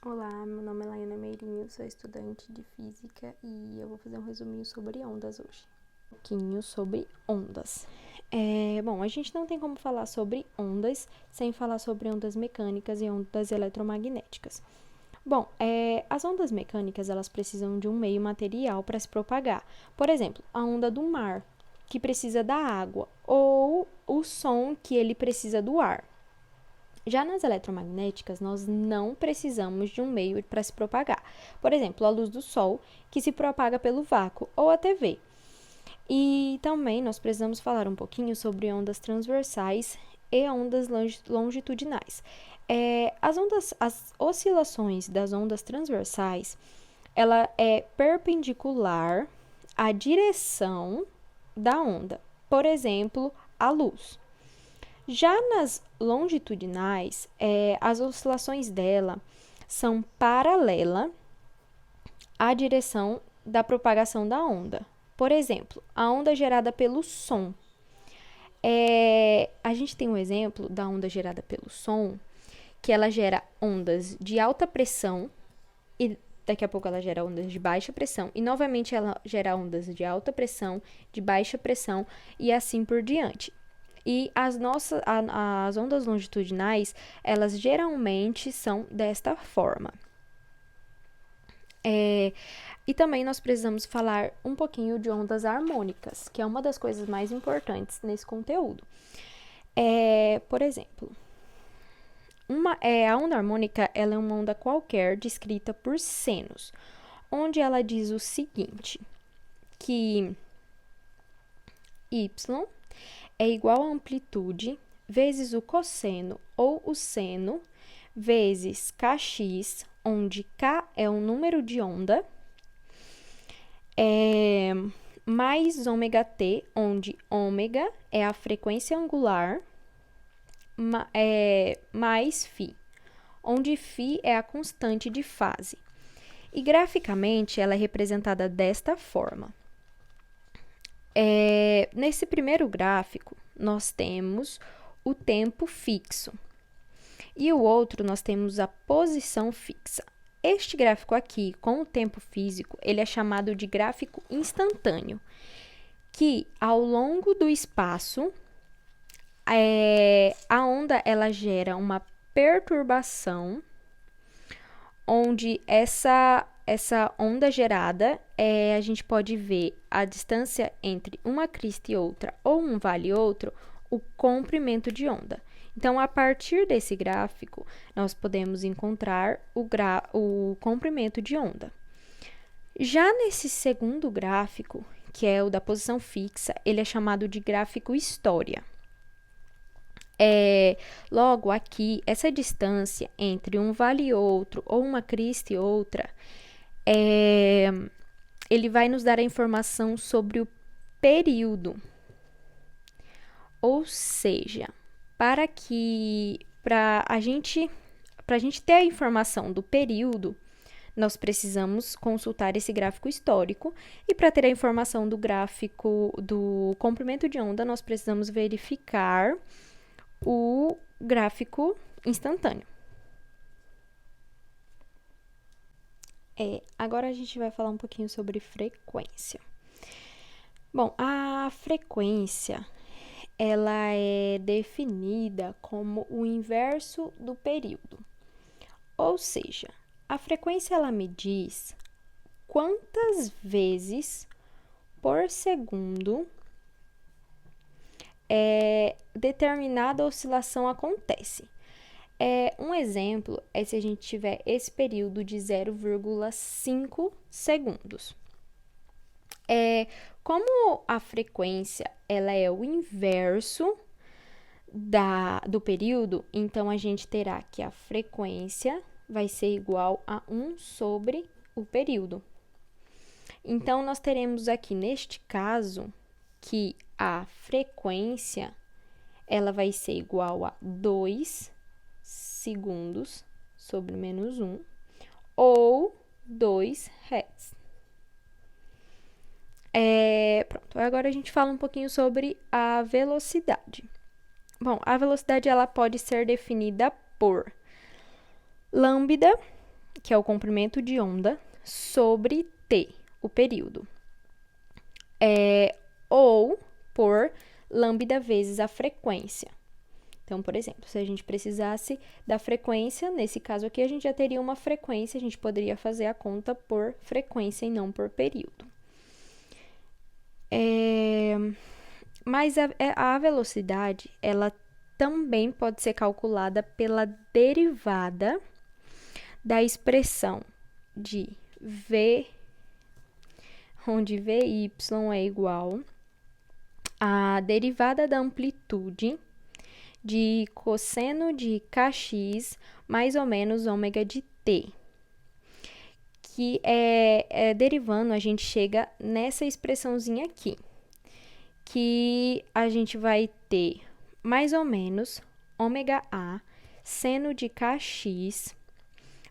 Olá, meu nome é Laiana Meirinho, sou estudante de Física e eu vou fazer um resuminho sobre ondas hoje. Um pouquinho sobre ondas. Bom, a gente não tem como falar sobre ondas sem falar sobre ondas mecânicas e ondas eletromagnéticas. Bom, as ondas mecânicas, elas precisam de um meio material para se propagar. Por exemplo, a onda do mar, que precisa da água, ou o som, que ele precisa do ar. Já nas eletromagnéticas, nós não precisamos de um meio para se propagar. Por exemplo, a luz do sol, que se propaga pelo vácuo, ou a TV. E também nós precisamos falar um pouquinho sobre ondas transversais e ondas longitudinais. As oscilações das ondas transversais, ela é perpendicular à direção da onda. Por exemplo, a luz. Já nas longitudinais, as oscilações dela são paralelas à direção da propagação da onda. Por exemplo, a onda gerada pelo som. A gente tem um exemplo da onda gerada pelo som, que ela gera ondas de alta pressão e daqui a pouco ela gera ondas de baixa pressão e novamente ela gera ondas de alta pressão, de baixa pressão e assim por diante. E as ondas longitudinais, elas geralmente são desta forma. E também nós precisamos falar um pouquinho de ondas harmônicas, que é uma das coisas mais importantes nesse conteúdo. Por exemplo, a onda harmônica, ela é uma onda qualquer descrita por senos, onde ela diz o seguinte, que y é igual a amplitude vezes o cosseno ou o seno vezes kx, onde k é o número de onda, mais ômega t, onde ômega é a frequência angular, mais φ, onde φ é a constante de fase. E graficamente ela é representada desta forma. Nesse primeiro gráfico, nós temos o tempo fixo. E o outro, nós temos a posição fixa. Este gráfico aqui, com o tempo físico, ele é chamado de gráfico instantâneo, que ao longo do espaço, a onda ela gera uma perturbação, onde essa onda gerada, a gente pode ver a distância entre uma crista e outra, ou um vale e outro, o comprimento de onda. Então, a partir desse gráfico, nós podemos encontrar o comprimento de onda. Já nesse segundo gráfico, que é o da posição fixa, ele é chamado de gráfico história. Logo, aqui, essa distância entre um vale e outro, ou uma crista e outra, ele vai nos dar a informação sobre o período. Ou seja, para a gente ter a informação do período, nós precisamos consultar esse gráfico histórico, e para ter a informação do gráfico do comprimento de onda, nós precisamos verificar o gráfico instantâneo. Agora a gente vai falar um pouquinho sobre frequência. Bom, a frequência, ela é definida como o inverso do período. Ou seja, a frequência, ela me diz quantas vezes por segundo determinada oscilação acontece. Um exemplo é se a gente tiver esse período de 0,5 segundos. Como a frequência ela é o inverso do período, então a gente terá que a frequência vai ser igual a 1 sobre o período. Então, nós teremos aqui, neste caso, que a frequência ela vai ser igual a 2 segundos sobre menos 1, ou 2 Hz. Pronto, agora a gente fala um pouquinho sobre a velocidade. Bom, a velocidade ela pode ser definida por lambda, que é o comprimento de onda, sobre t, o período. Ou por lambda vezes a frequência. Então, por exemplo, se a gente precisasse da frequência, nesse caso aqui, a gente já teria uma frequência, a gente poderia fazer a conta por frequência e não por período. Mas a velocidade, ela também pode ser calculada pela derivada da expressão de V, onde Vy é igual à derivada da amplitude de cosseno de kx mais ou menos ômega de t. Que derivando, a gente chega nessa expressãozinha aqui, que a gente vai ter mais ou menos ômega a seno de kx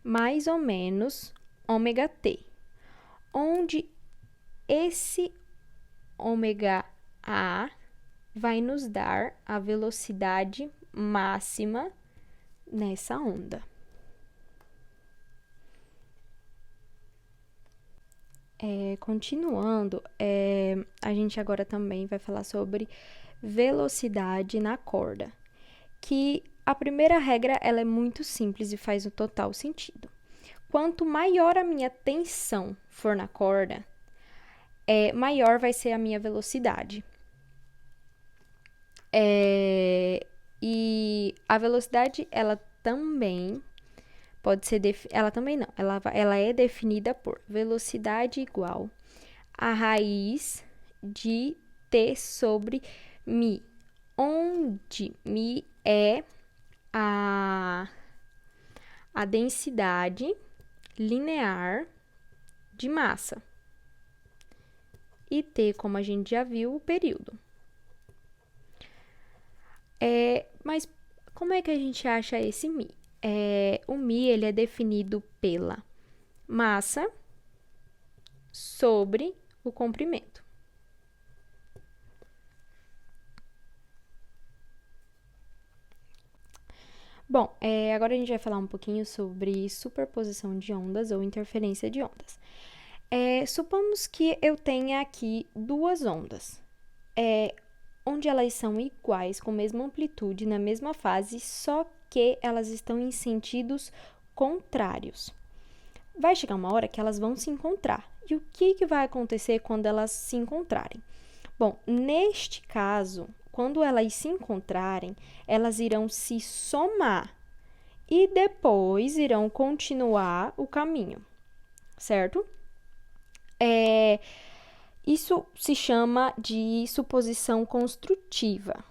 mais ou menos ômega t, onde esse ômega a vai nos dar a velocidade máxima nessa onda. Continuando, a gente agora também vai falar sobre velocidade na corda, que a primeira regra ela é muito simples e faz o total sentido. Quanto maior a minha tensão for na corda, maior vai ser a minha velocidade. E a velocidade, ela também pode ser, ela também não, ela é definida por velocidade igual a raiz de t sobre μ, onde μ é a densidade linear de massa e t, como a gente já viu, o período. Mas como é que a gente acha esse μ? O μ ele é definido pela massa sobre o comprimento. Bom, agora a gente vai falar um pouquinho sobre superposição de ondas ou interferência de ondas. Supomos que eu tenha aqui duas ondas, onde elas são iguais, com a mesma amplitude, na mesma fase, só que elas estão em sentidos contrários. Vai chegar uma hora que elas vão se encontrar. E o que vai acontecer quando elas se encontrarem? Bom, neste caso, quando elas se encontrarem, elas irão se somar e depois irão continuar o caminho, certo? Isso se chama de suposição construtiva.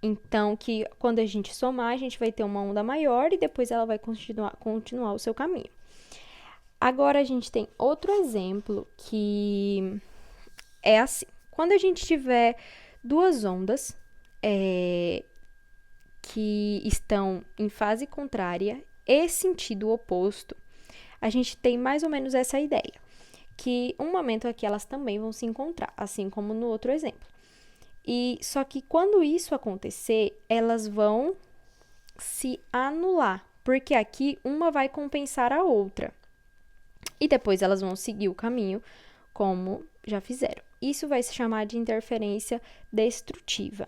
Então, que quando a gente somar, a gente vai ter uma onda maior e depois ela vai continuar o seu caminho. Agora, a gente tem outro exemplo que é assim. Quando a gente tiver duas ondas que estão em fase contrária e sentido oposto, a gente tem mais ou menos essa ideia, que um momento aqui elas também vão se encontrar, assim como no outro exemplo. E só que quando isso acontecer, elas vão se anular, porque aqui uma vai compensar a outra. E depois elas vão seguir o caminho como já fizeram. Isso vai se chamar de interferência destrutiva.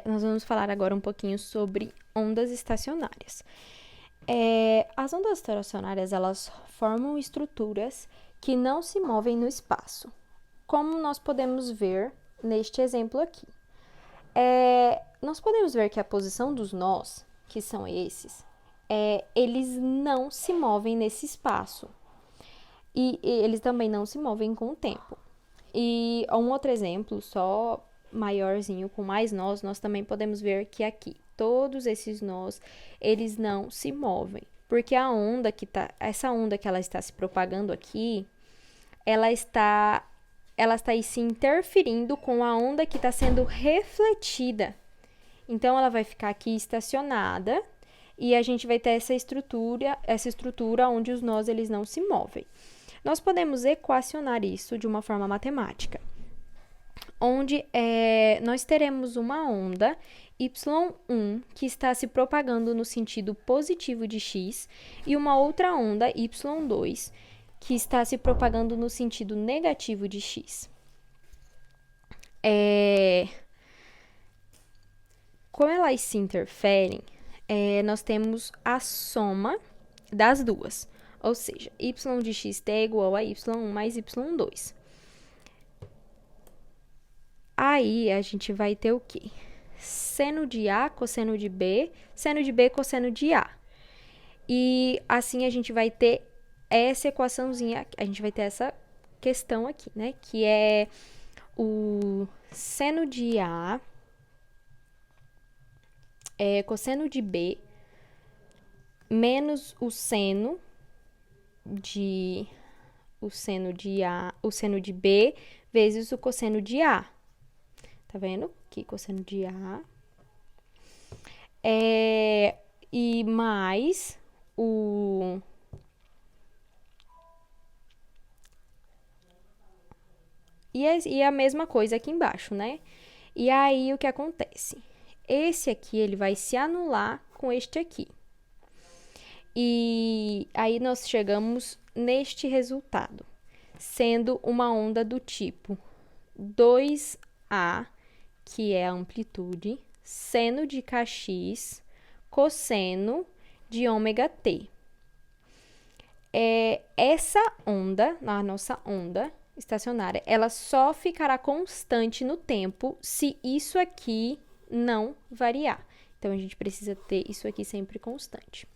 Nós vamos falar agora um pouquinho sobre ondas estacionárias. As ondas estacionárias, elas formam estruturas que não se movem no espaço, como nós podemos ver neste exemplo aqui. Nós podemos ver que a posição dos nós, que são esses, eles não se movem nesse espaço. E eles também não se movem com o tempo. E um outro exemplo, só maiorzinho, com mais nós também podemos ver que aqui, todos esses nós, eles não se movem. Porque essa onda que ela está se propagando aqui, ela está aí se interferindo com a onda que está sendo refletida. Então, ela vai ficar aqui estacionada e a gente vai ter essa estrutura onde os nós eles não se movem. Nós podemos equacionar isso de uma forma matemática, onde nós teremos uma onda y1 que está se propagando no sentido positivo de x e uma outra onda y2 que está se propagando no sentido negativo de x. Como elas se interferem, nós temos a soma das duas, ou seja, y de xt é igual a y1 mais y2. Aí, a gente vai ter o quê? Seno de A, cosseno de B, cosseno de A. E assim a gente vai ter essa equaçãozinha, a gente vai ter essa questão aqui, né? Que é o seno de A cosseno de B menos o seno de B vezes o cosseno de A. Tá vendo? Aqui, cosseno de A. E mais o... E a mesma coisa aqui embaixo, né? E aí, o que acontece? Esse aqui, ele vai se anular com este aqui. E aí, nós chegamos neste resultado, sendo uma onda do tipo 2A, que é a amplitude, seno de kx, cosseno de ômega t. Essa onda, a nossa onda estacionária, ela só ficará constante no tempo se isso aqui não variar. Então, a gente precisa ter isso aqui sempre constante.